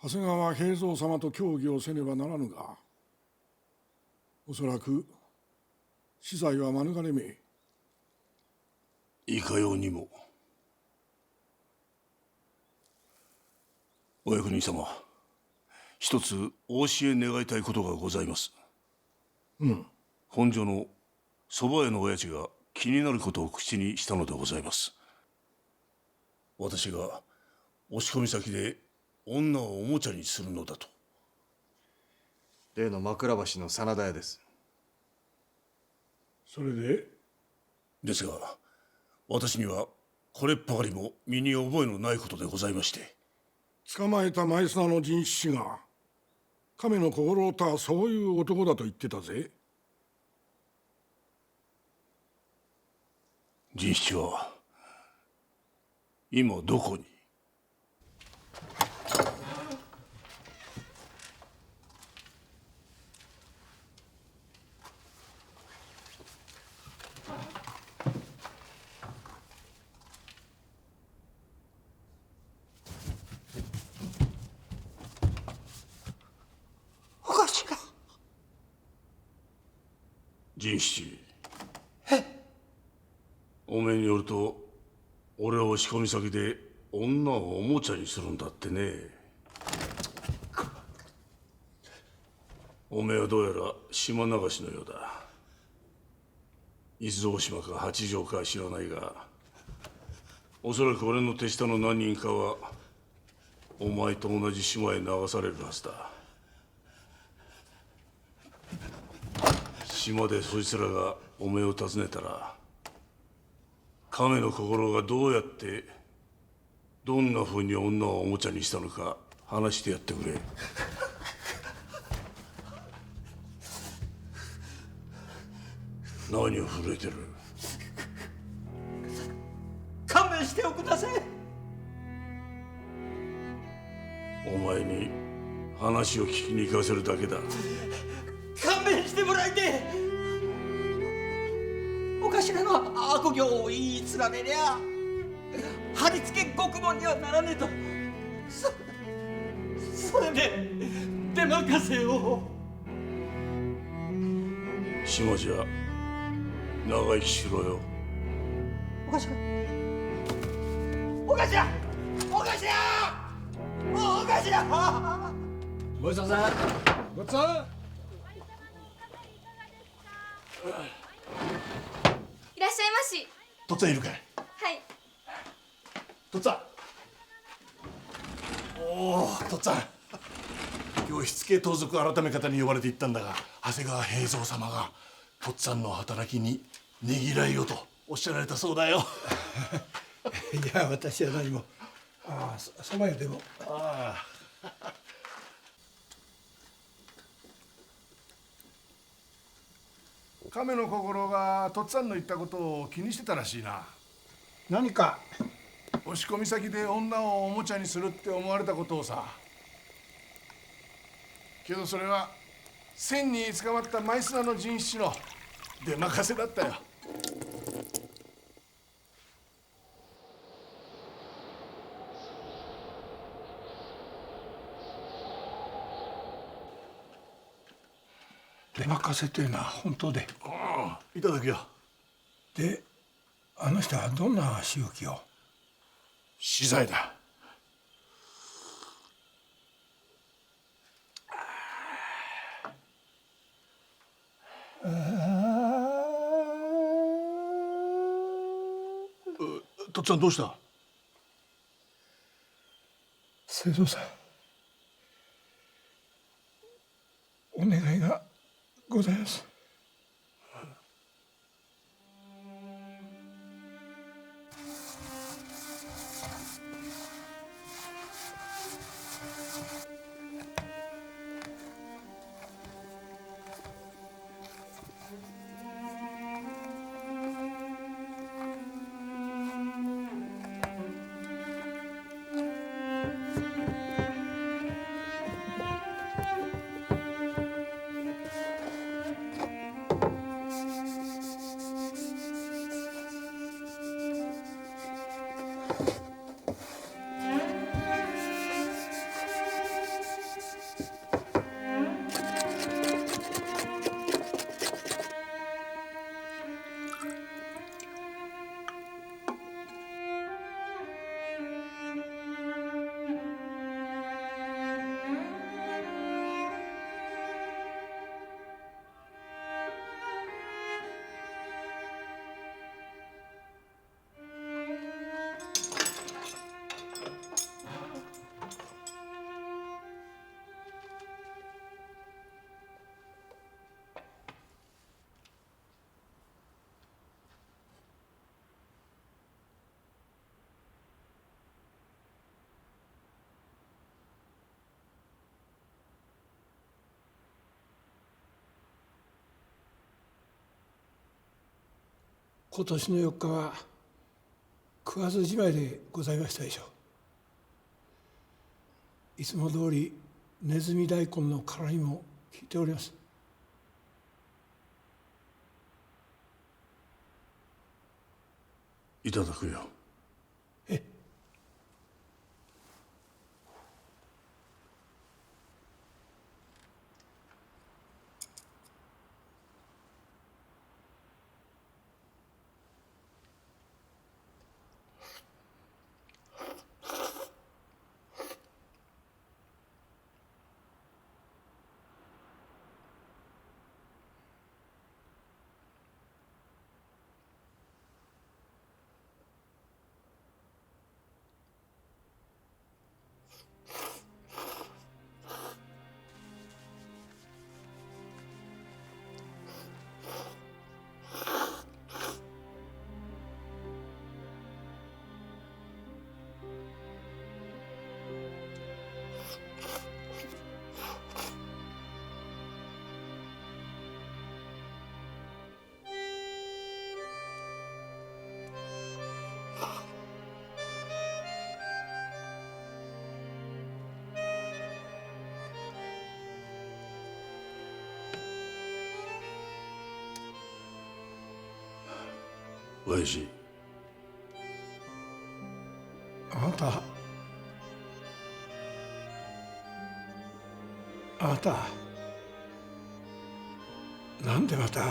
長谷川平蔵様と協議をせねばならぬが、おそらく死罪は免れめえ。いかようにも。お役人様、一つお教え願いたいことがございます。本所の蕎麦屋の親父が気になることを口にしたのでございます。私が押し込み先で女をおもちゃにするのだと。例の枕橋の真田屋です。それで？ですが私にはこれっぱかりも身に覚えのないことでございまして。捕まえた前砂の人七が亀の心をたそういう男だと言ってたぜ。人七は今どこに？人七、おめえによると俺を仕込み先で女をおもちゃにするんだってね。おめえはどうやら島流しのようだ。伊豆大島か八丈か知らないが、おそらく俺の手下の何人かはお前と同じ島へ流されるはずだ。島でそいつらがおめえを訪ねたら、亀の心がどうやってどんな風に女をおもちゃにしたのか話してやってくれ。何を震えてる？勘弁しておください。お前に話を聞きに行かせるだけだ。勘弁してもらいてえ。お頭の悪行を言い連ねりゃ貼り付け獄門にはならねえと、それで出任せを。島じゃ長生きしろよ。お頭、お頭、お頭、お頭。ごちそうさん。ごちそうさん。いらっしゃいまし。とっつぁんいるかい？はい。とっつぁん。おお、とっつぁん。今日火付盗賊改め方に呼ばれて行ったんだが、長谷川平蔵様がとっつぁんの働きにねぎらいよとおっしゃられたそうだよ。いや、私は何も。ああ、そば屋でも。ああ。亀の心がとっつぁんの言ったことを気にしてたらしいな。何か？押し込み先で女をおもちゃにするって思われたことをさ。けどそれは千に捕まったマイスナの人七の出任せだったよ。出任せというのは本当で。いただくよ。で、あの人はどんな仕置きを？死罪だ。とっつぁんどうした？清蔵さん、お願いがございます。今年の4日は食わずじまいでございましたでしょう。いつも通りネズミ大根の辛みも効いております。いただくよ。親父、あなたなんでまた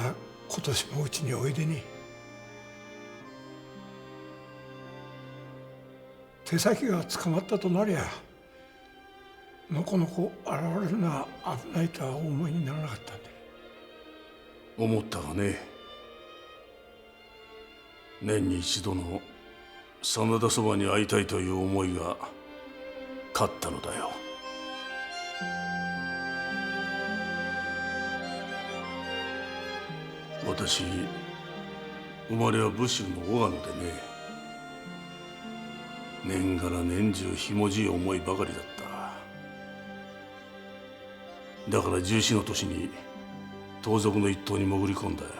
今年もうちにおいでに。手先が捕まったとなりゃのこのこ現れるのは危ないとはお思いにならなかったんで。思ったがね、年に一度の真田そばに会いたいという思いが勝ったのだよ。私、生まれは武州の小鹿野でね、年がら年中ひもじい思いばかりだった。だから14の年に盗賊の一党に潜り込んだよ。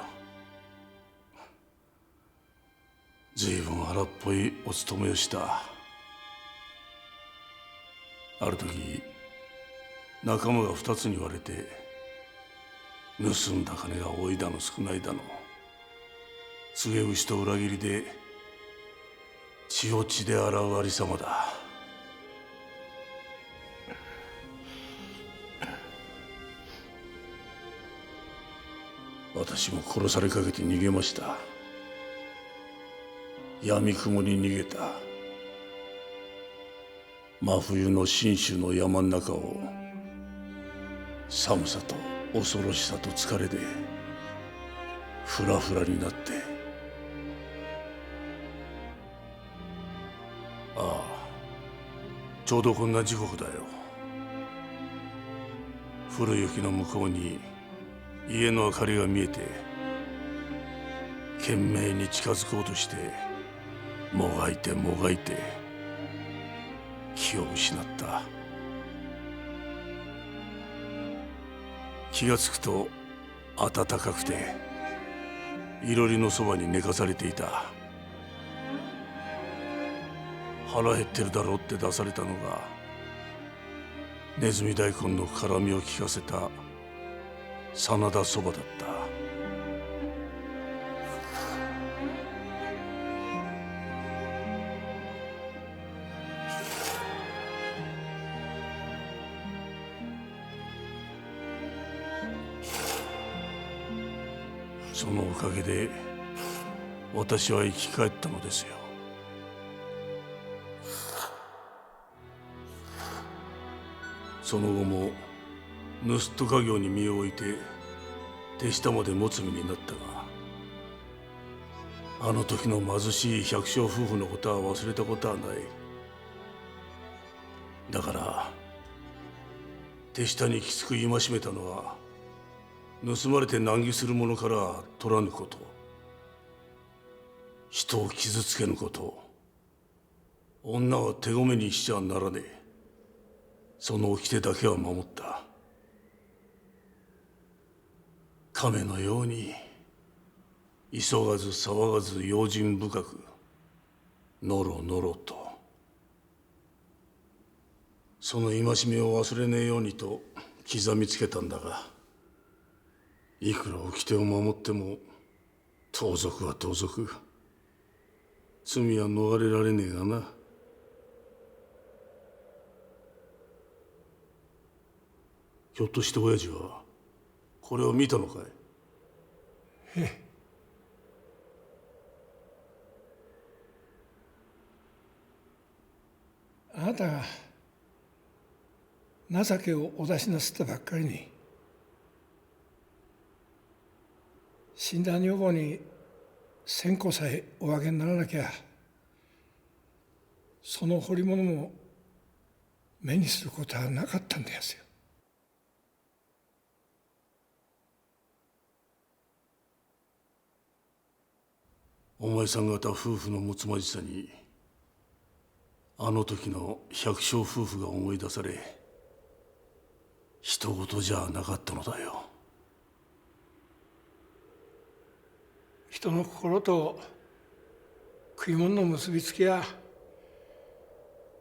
ずいぶん荒っぽいお勤めをした。ある時仲間が2つに割れて、盗んだ金が多いだの少ないだの、告げ牛と裏切りで血を血で洗うありさまだ。私も殺されかけて逃げました。闇雲に逃げた。真冬の信州の山の中を寒さと恐ろしさと疲れでフラフラになって、ああ、ちょうどこんな時刻だよ。古雪の向こうに家の明かりが見えて、懸命に近づこうとしてもがいてもがいて気を失った。気がつくと暖かくていろりのそばに寝かされていた。腹減ってるだろうって出されたのがネズミ大根の辛みを効かせた真田そばだった。そのおかげで私は生き返ったのですよ。その後も盗人家業に身を置いて手下まで持つ身になったが、あの時の貧しい百姓夫婦のことは忘れたことはない。だから手下にきつく戒めたのは、盗まれて難儀する者から取らぬこと、人を傷つけぬこと、女は手ごめにしちゃならねえ、その掟だけは守った。亀のように急がず騒がず用心深くのろのろと、その戒めを忘れねえようにと刻みつけたんだが、いくら掟を守っても盗賊は盗賊、罪は逃れられねえがな。ひょっとして親父はこれを見たのかい？ええ。あなたが情けをお出しなすったばっかりに、死んだ女房に線香さえおあげにならなきゃ、その彫り物も目にすることはなかったんですよ。お前さん方夫婦のむつまじさに、あの時の百姓夫婦が思い出され、人事じゃなかったのだよ。人の心と食い物の結びつきは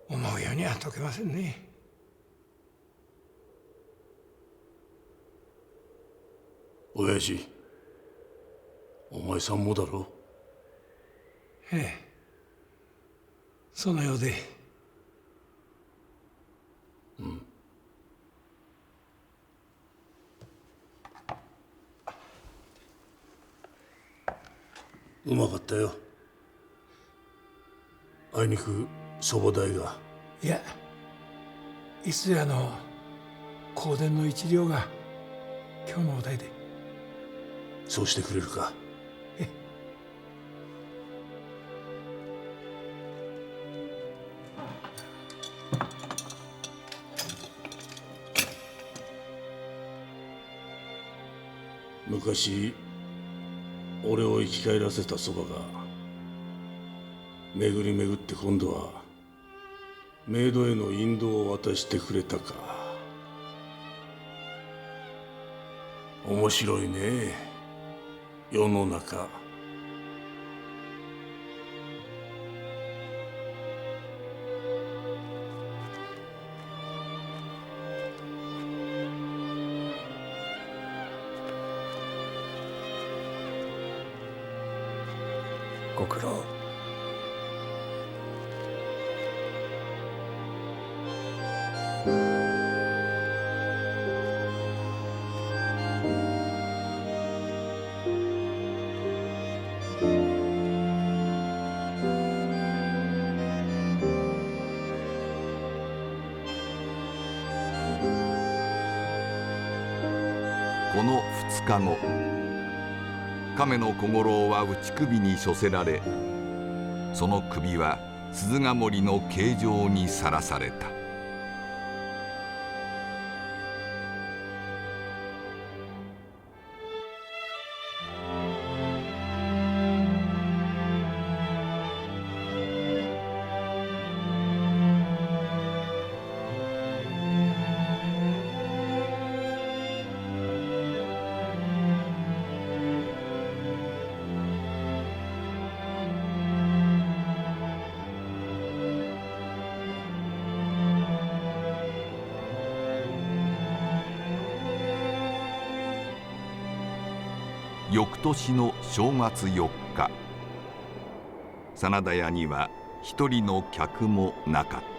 思うようには解けませんね。親父、お前さんもだろ？ええ、そのようで。うん。うまかったよ。あいにくそば代が。いや、いつやの香典の一両が今日のお題で。そうしてくれるか？昔俺を生き返らせたそばが巡り巡って今度は冥土への引導を渡してくれたか。面白いね、世の中。ご苦労。この2日後、亀の小五郎は打ち首に処せられ、その首は鈴ヶ森の刑場にさらされた。翌年の正月4日、真田屋には一人の客もなかった。